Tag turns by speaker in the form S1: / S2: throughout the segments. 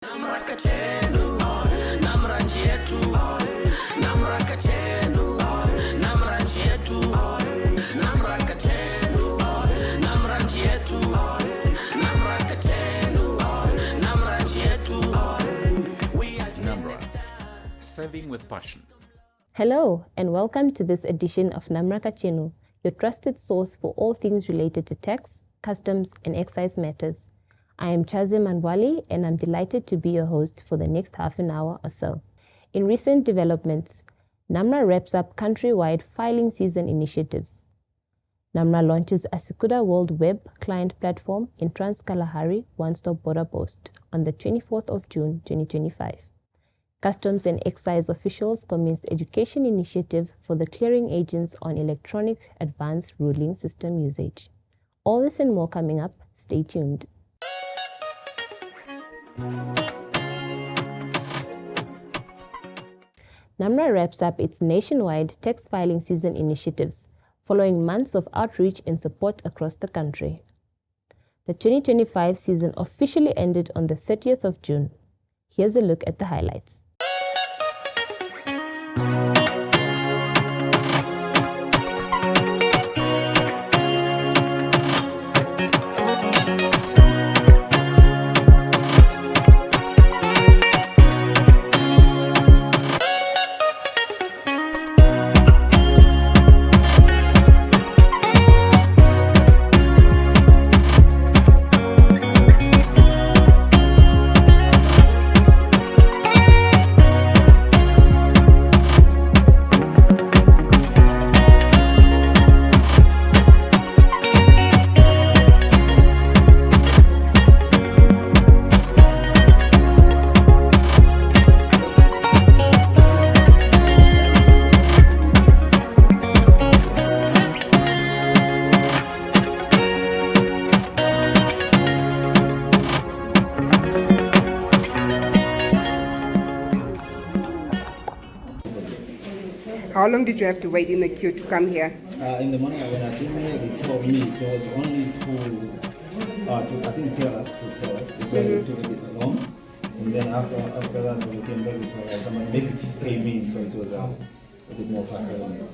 S1: NamRA Kachenu, NamRA yetu, NamRA Kachenu, NamRA yetu, NamRA Kachenu, NamRA yetu, NamRA Kachenu, NamRA yetu.
S2: NamRA, serving with passion.
S3: Hello, and welcome to this edition of NamRA Kachenu, your trusted source for all things related to tax, customs, and excise matters. I am Chaze Manwali, and I'm delighted to be your host for the next half an hour or so. In recent developments, NamRA wraps up countrywide filing season initiatives. NamRA launches Asikuda World Web Client Platform in Trans-Kalahari One-Stop Border Post on the 24th of June 2025. Customs and excise officials commenced education initiative for the clearing agents on electronic advanced ruling system usage. All this and more coming up. Stay tuned. NamRA wraps up its nationwide tax filing season initiatives following months of outreach and support across the country. The 2025 season officially ended on the 30th of June. Here's a look at the highlights.
S4: How long did you have to wait in the queue to come here?
S5: In the morning when I came here, they told me there was only two I think tellers. It took a bit long. And then after that, when we came back, it was like someone maybe just came in, so it was a bit more faster than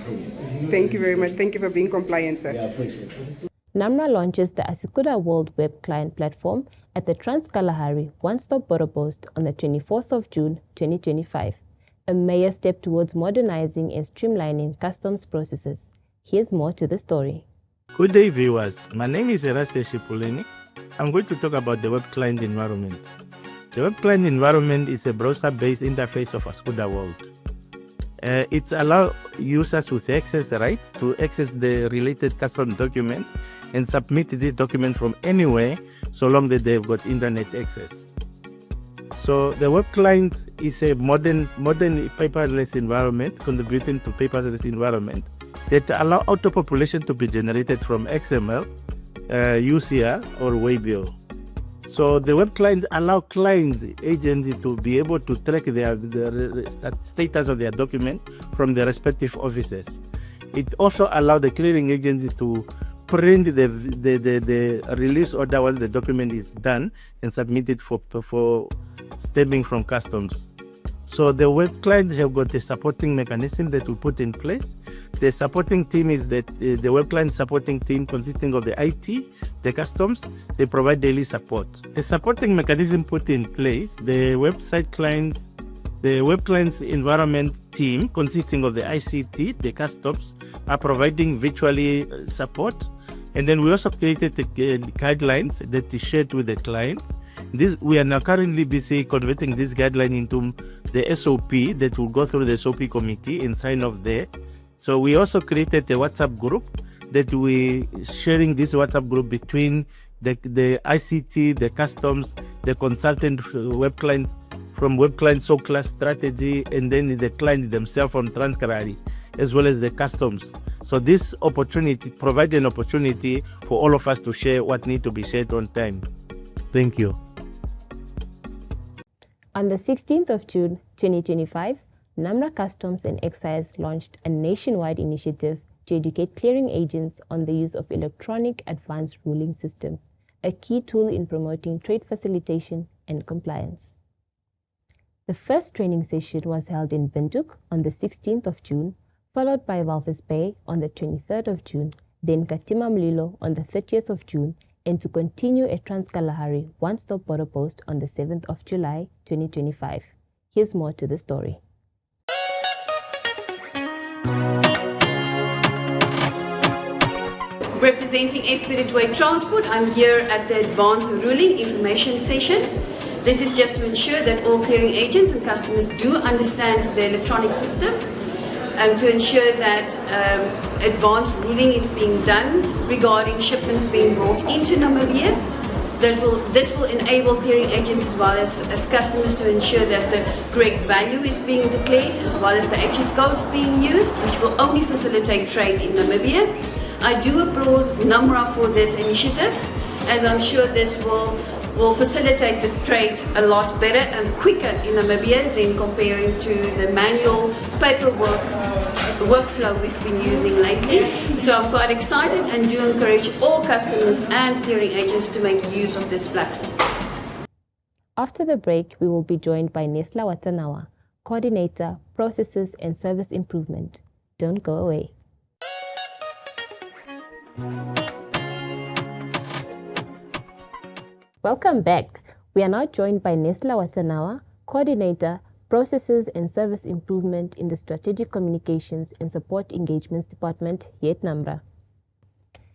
S5: previous.
S4: Thank you very much. Thank you for being compliant, sir.
S5: Yeah, I appreciate it.
S3: NamRA launches the Asikuda World Web Client Platform at the Trans-Kalahari One-Stop Border Post on the 24th of June 2025. A major step towards modernizing and streamlining customs processes. Here's more to the story.
S6: Good day, viewers. My name is Erastes Shipuleni. I'm going to talk about the web client environment. The web client environment is a browser-based interface of Asikuda World. It allows users with access rights to access the related custom document and submit this document from anywhere, so long that they've got internet access. So the web client is a modern paperless environment contributing to paperless environment that allow auto-population to be generated from XML, UCR, or Waybill. So the web clients allow clients, agents to be able to track the status of their document from the respective offices. It also allows the clearing agency to print the release order once the document is done and submit it for stemming from customs. So the web client have got a supporting mechanism that we put in place. The supporting team is that the web client supporting team consisting of the IT, the customs, they provide daily support. The supporting mechanism put in place, the web client's environment team consisting of the ICT, the customs, are providing virtually support. And then we also created the guidelines that is shared with the clients. We are now currently busy converting this guideline into the SOP that will go through the SOP committee and sign off there. So we also created a WhatsApp group that we sharing this WhatsApp group between the ICT, the customs, the consultant web clients from web client class strategy, and then the client themselves from Trans-Kalahari, as well as the customs. So this opportunity provides an opportunity for all of us to share what needs to be shared on time. Thank you.
S3: On the 16th of June 2025, NamRA Customs and Excise launched a nationwide initiative to educate clearing agents on the use of electronic advanced ruling system, a key tool in promoting trade facilitation and compliance. The first training session was held in Windhoek on the 16th of June, followed by Walvis Bay on the 23rd of June, then Katima Mlilo on the 30th of June, and to continue at Trans-Kalahari one-stop border post on the 7th of July 2025. Here's more to the story.
S7: Representing AfCFTA Transport, I'm here at the Advanced Ruling Information Session. This is just to ensure that all clearing agents and customers do understand the electronic system and to ensure that advanced ruling is being done regarding shipments being brought into Namibia. This will enable clearing agents as well as customers to ensure that the correct value is being declared as well as the HS codes being used, which will only facilitate trade in Namibia. I do applaud NamRA for this initiative, as I'm sure this will facilitate the trade a lot better and quicker in Namibia than comparing to the manual paperwork workflow we've been using lately. So I'm quite excited and do encourage all customers and clearing agents to make use of this platform.
S3: After the break, we will be joined by Nesla Uatanaua, Coordinator, Processes and Service Improvement. Don't go away. Welcome back. We are now joined by Nesla Uatanaua, Coordinator, Processes and Service Improvement in the Strategic Communications and Support Engagements Department here at NamRA.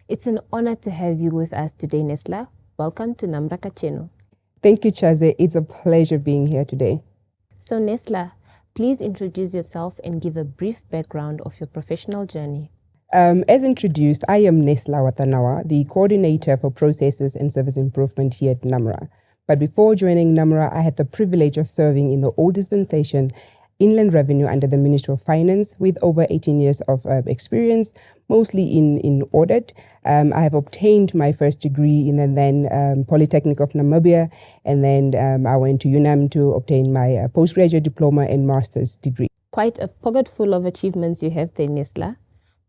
S3: It's an honor to have you with us today, Nesla. Welcome to NamRA Kachenu.
S4: Thank you, Chaze. It's a pleasure being here today.
S3: So, Nesla, please introduce yourself and give a brief background of your professional journey.
S4: As introduced, I am Nesla Uatanaua, the Coordinator for Processes and Service Improvement here at NamRA. But before joining NamRA, I had the privilege of serving in the old dispensation, Inland Revenue under the Ministry of Finance, with over 18 years of experience, mostly in audit. I have obtained my first degree in the then Polytechnic of Namibia, and then I went to UNAM to obtain my postgraduate diploma and master's degree.
S3: Quite a pocket full of achievements you have there, Nesla.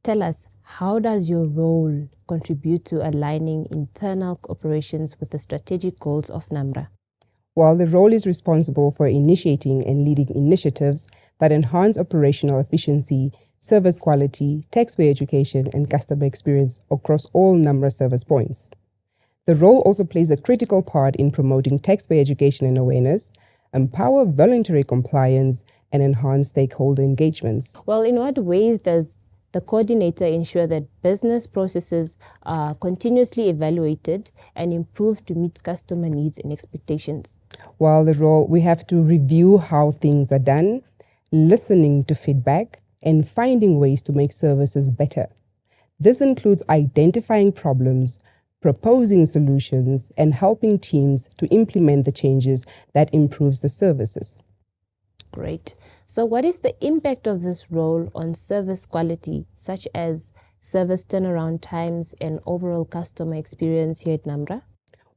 S3: Tell us, how does your role contribute to aligning internal operations with the strategic goals of NamRA?
S4: Well, the role is responsible for initiating and leading initiatives that enhance operational efficiency, service quality, taxpayer education, and customer experience across all NamRA service points. The role also plays a critical part in promoting taxpayer education and awareness, empower voluntary compliance, and enhance stakeholder engagements.
S3: Well, in what ways does the coordinator ensure that business processes are continuously evaluated and improved to meet customer needs and expectations?
S4: While the role, we have to review how things are done, listening to feedback, and finding ways to make services better. This includes identifying problems, proposing solutions, and helping teams to implement the changes that improves the services.
S3: Great. So what is the impact of this role on service quality, such as service turnaround times and overall customer experience here at NamRA?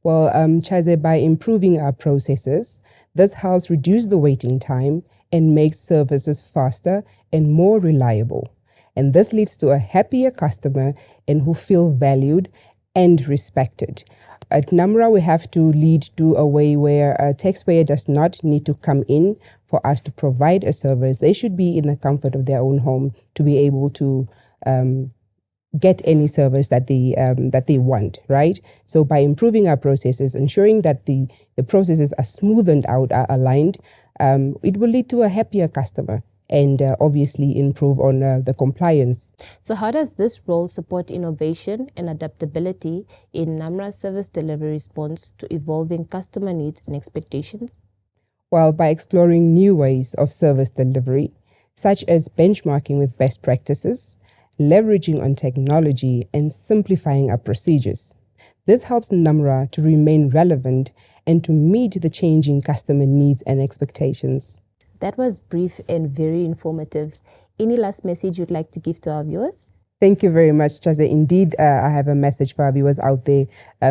S4: Well, Chaze, by improving our processes, this helps reduce the waiting time and makes services faster and more reliable. And this leads to a happier customer and who feel valued and respected. At NamRA, we have to lead to a way where a taxpayer does not need to come in for us to provide a service. They should be in the comfort of their own home to be able to get any service that they want, right? So by improving our processes, ensuring that the processes are smoothened out, are aligned, it will lead to a happier customer and obviously improve on the compliance.
S3: So how does this role support innovation and adaptability in NamRA's service delivery response to evolving customer needs and expectations?
S4: Well, by exploring new ways of service delivery, such as benchmarking with best practices, leveraging on technology, and simplifying our procedures. This helps NamRA to remain relevant and to meet the changing customer needs and expectations.
S3: That was brief and very informative. Any last message you'd like to give to our viewers?
S4: Thank you very much, Chaze. Indeed, I have a message for our viewers out there.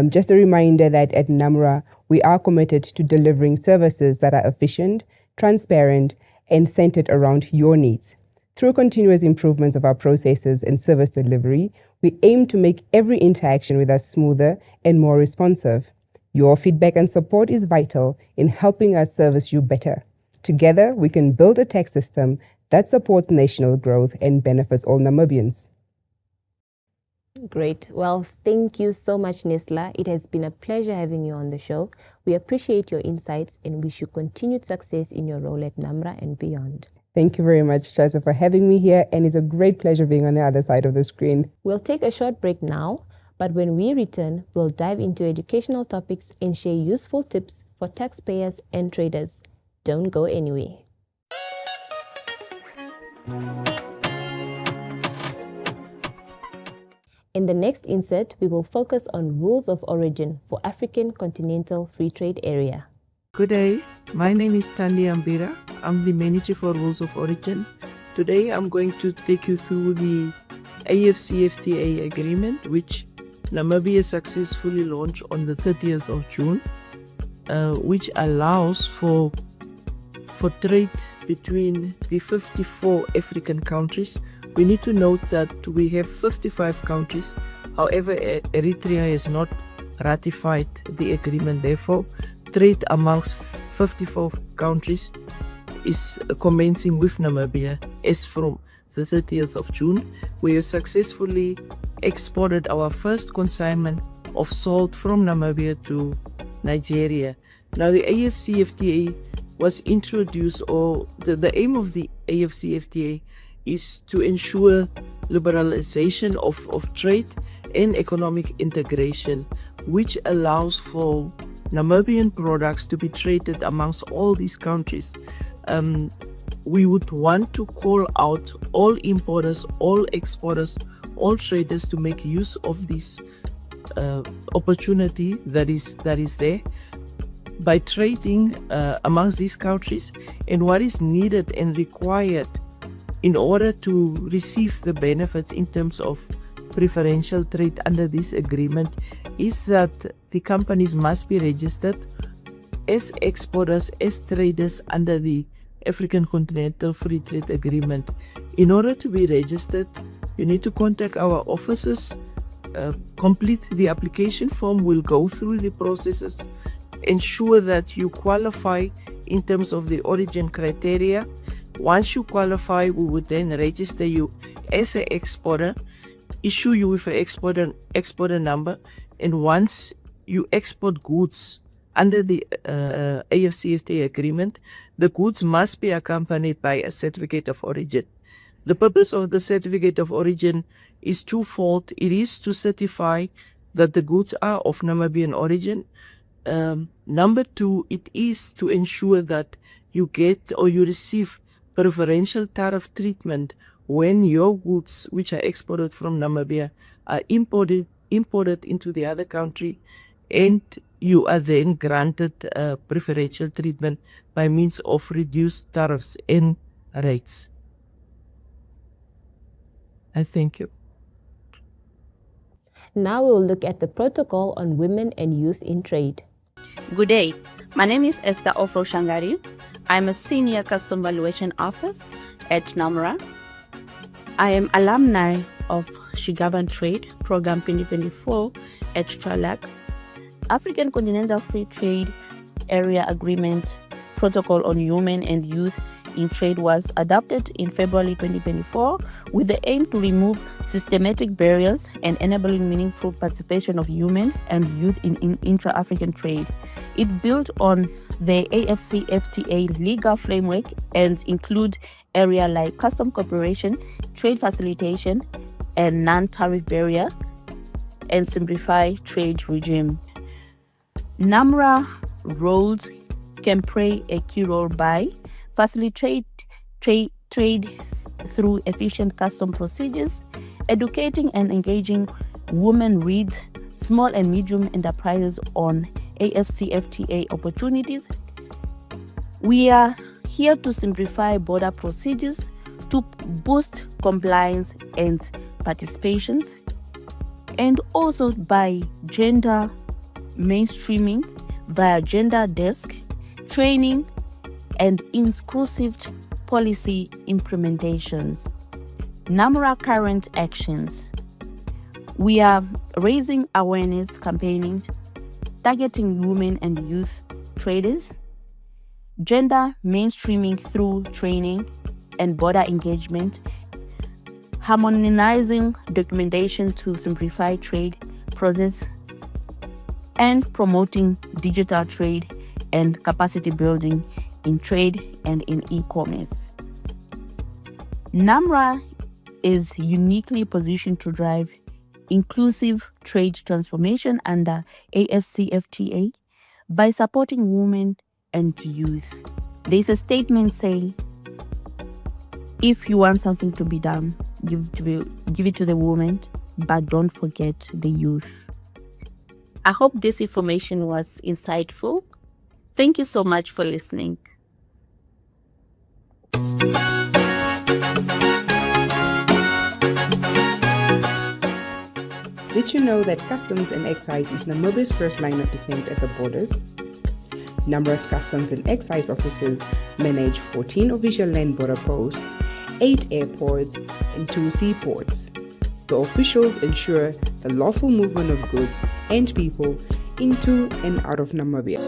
S4: Just a reminder that at NamRA, we are committed to delivering services that are efficient, transparent, and centered around your needs. Through continuous improvements of our processes and service delivery, we aim to make every interaction with us smoother and more responsive. Your feedback and support is vital in helping us service you better. Together, we can build a tax system that supports national growth and benefits all Namibians.
S3: Great. Well, thank you so much, Nesla. It has been a pleasure having you on the show. We appreciate your insights and wish you continued success in your role at NamRA and beyond.
S4: Thank you very much, Chaza, for having me here, and it's a great pleasure being on the other side of the screen.
S3: We'll take a short break now, but when we return, we'll dive into educational topics and share useful tips for taxpayers and traders. Don't go anywhere. In the next insert, we will focus on rules of origin for African Continental Free Trade Area.
S8: Good day, my name is Tandi Ambira. I'm the manager for Rules of Origin. Today I'm going to take you through the AfCFTA agreement, which Namibia successfully launched on the 30th of June, which allows for trade between the 54 African countries. We need to note that we have 55 countries. However, Eritrea has not ratified the agreement. Therefore, trade amongst 54 countries is commencing with Namibia as from the 30th of June. We have successfully exported our first consignment of salt from Namibia to Nigeria. Now, the AfCFTA was introduced, or the aim of the AfCFTA is to ensure liberalization of trade and economic integration, which allows for Namibian products to be traded amongst all these countries. We would want to call out all importers, all exporters, all traders to make use of this opportunity that is there by trading amongst these countries. And what is needed and required in order to receive the benefits in terms of preferential trade under this agreement is that the companies must be registered as exporters, as traders under the African Continental Free Trade Agreement. In order to be registered, you need to contact our offices, complete the application form. We'll go through the processes, ensure that you qualify in terms of the origin criteria. Once you qualify, we would then register you as an exporter, issue you with an exporter number, and once you export goods under the AfCFTA agreement, the goods must be accompanied by a certificate of origin. The purpose of the certificate of origin is twofold. It is to certify that the goods are of Namibian origin. Number two, it is to ensure that you get or you receive preferential tariff treatment when your goods, which are exported from Namibia, are imported into the other country, and you are then granted preferential treatment by means of reduced tariffs and rates. I thank you.
S3: Now we will look at the protocol on women and youth in trade.
S9: Good day. My name is Esther Ofro Shangari. I'm a Senior Custom Valuation Officer at NamRA. I am alumni of Shigavan Trade Program 2024 at TRALAC. African Continental Free Trade Area Agreement Protocol on Women and Youth in Trade was adopted in February 2024 with the aim to remove systematic barriers and enabling meaningful participation of women and youth in intra-African trade. It built on the AfCFTA legal framework and include areas like custom cooperation, trade facilitation, and non-tariff barrier, and simplify trade regime. NamRA roles can play a key role by facilitate trade through efficient custom procedures, educating and engaging women leads, small and medium enterprises on AfCFTA opportunities. We are here to simplify border procedures to boost compliance and participations, and also by gender mainstreaming via gender desk, training, and inclusive policy implementations. NamRA current actions. We are raising awareness campaigning targeting women and youth traders, gender mainstreaming through training and border engagement, harmonizing documentation to simplify trade process, and promoting digital trade and capacity building in trade and in e-commerce. NamRA is uniquely positioned to drive inclusive trade transformation under AfCFTA by supporting women and youth. There's a statement saying, if you want something to be done, give it to the women, but don't forget the youth. I hope this information was insightful. Thank you so much for listening.
S4: Did you know that customs and excise is Namibia's first line of defense at the borders? NamRA's customs and excise officers manage 14 official land border posts, 8 airports, and 2 seaports. The officials ensure the lawful movement of goods and people into and out of Namibia.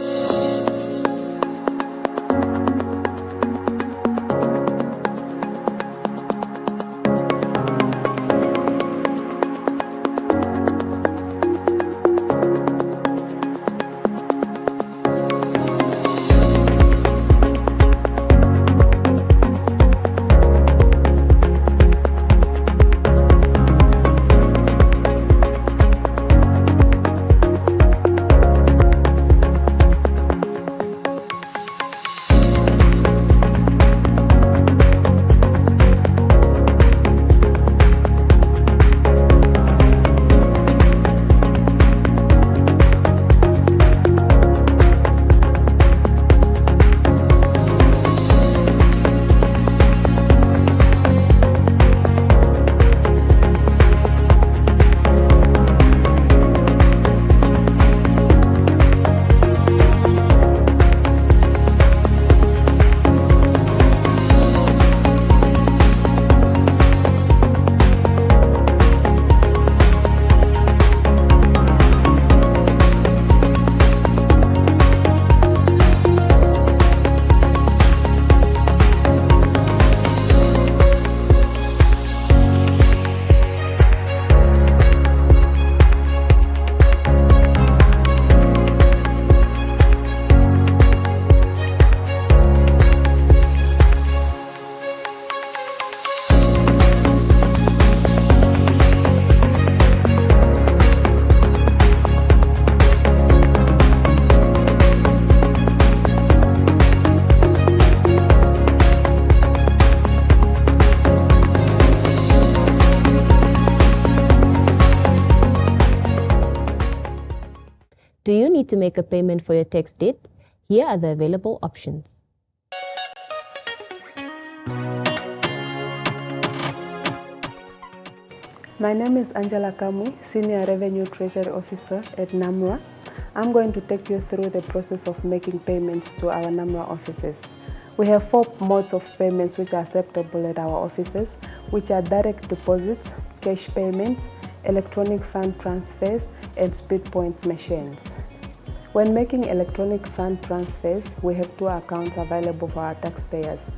S3: Do you need to make a payment for your tax debt? Here are the available options.
S10: My name is Angela Kamui, Senior Revenue Treasury Officer at NamRA. I'm going to take you through the process of making payments to our NamRA offices. We have 4 modes of payments which are acceptable at our offices, which are direct deposits, cash payments, electronic fund transfers, and speed points machines. When making electronic fund transfers, we have 2 accounts available for our taxpayers,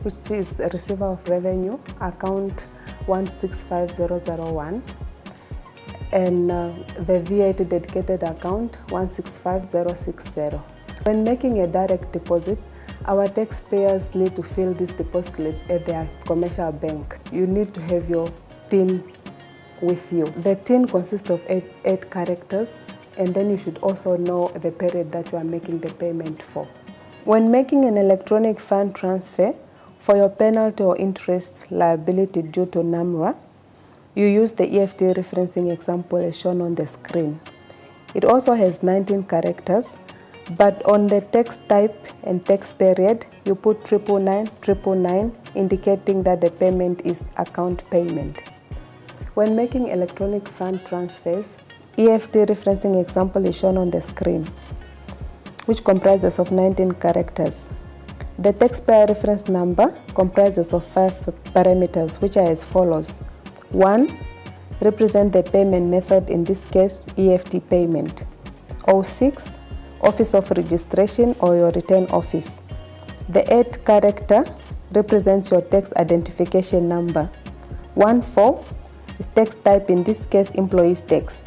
S10: which is Receiver of Revenue, account 165001, and the VAT dedicated account 165060. When making a direct deposit, our taxpayers need to fill this deposit slip at their commercial bank. You need to have your TIN with you. The TIN consists of 8 characters, and then you should also know the period that you are making the payment for. When making an electronic fund transfer, for your penalty or interest liability due to NamRA, you use the EFT referencing example as shown on the screen. It also has 19 characters, but on the tax type and tax period, you put 999, indicating that the payment is account payment. When making electronic fund transfers, EFT referencing example is shown on the screen, which comprises of 19 characters. The taxpayer reference number comprises of 5 parameters, which are as follows. 1. Represent the payment method, in this case, EFT payment. 06, Office of Registration or your return office. The 8th character represents your tax identification number. 14 is tax type, in this case employees tax.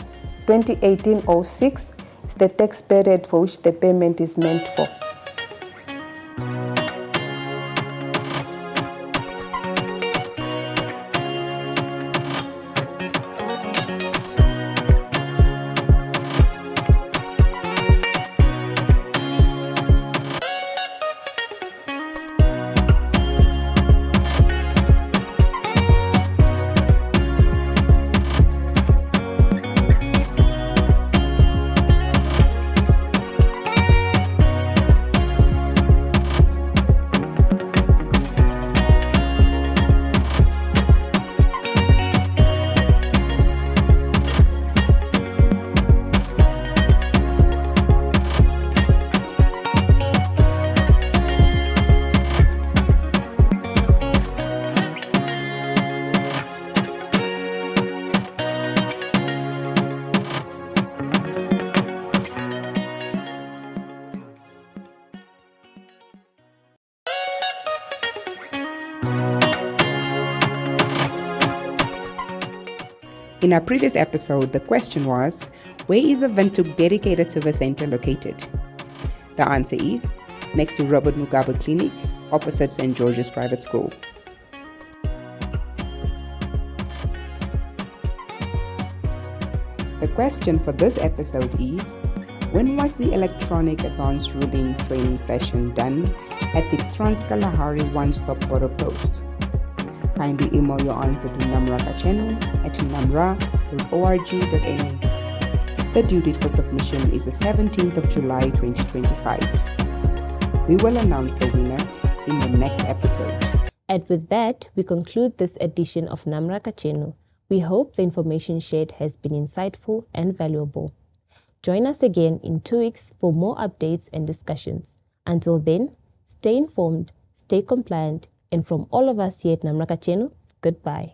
S10: 2018-06 is the tax period for which the payment is meant for.
S4: In our previous episode, the question was, where is the Windhoek Dedicated Service Center located? The answer is, next to Robert Mugabe Clinic, opposite St. George's Private School. The question for this episode is, when was the electronic advanced ruling training session done at the Trans-Kalahari One-Stop Border Post? Kindly email your answer to NamRA Kachenu at namra.org.na. The due date for submission is the 17th of July 2025. We will announce the winner in the next episode.
S3: And with that, we conclude this edition of NamRA Kachenu. We hope the information shared has been insightful and valuable. Join us again in 2 weeks for more updates and discussions. Until then, stay informed, stay compliant, and from all of us here at NamRA Kachenu, goodbye.